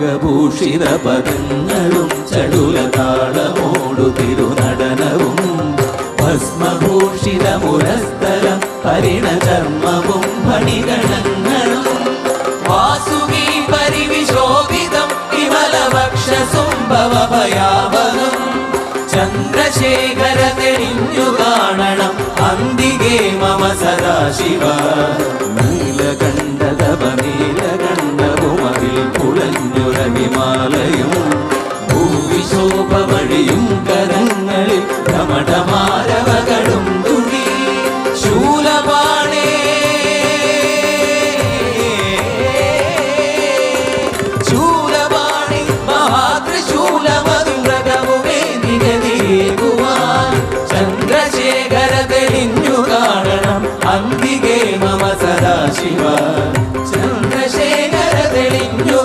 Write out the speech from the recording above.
നാഗഭൂഷിത പദങ്ങളും ചടുലതാളമോടു തിരുനടനവും ഭസ്മഭൂഷിത മുരസ്ഥലം ഹരിണചർമ്മവും മണിഗണങ്ങളും വാസുകി പരിവിശോഭിതം വിമലവക്ഷസുംഭവഭയാവകം ചന്ദ്രശേഖര തെളിഞ്ഞു കാണണം അന്തികേ മമ സദാശിവ നീലകണ്ഠതപനീലകണ്ഠവുമതിൽ കുളഞ്ഞുര ഹിമാലയം ഭൂവിശോഭമഴിയും കരങ്ങളിൽ ധമഠമാരവകളും തുണി ശൂലപാണേ ശൂലപാണി മഹാത്രിശൂലമധുരകവുമേ നിഗതിയേകുവാൻ ചന്ദ്രശേഖര തെളിഞ്ഞു കാണണം അന്തികേ മമ സദാശിവ ചന്ദ്രശേഖര തെളിഞ്ഞു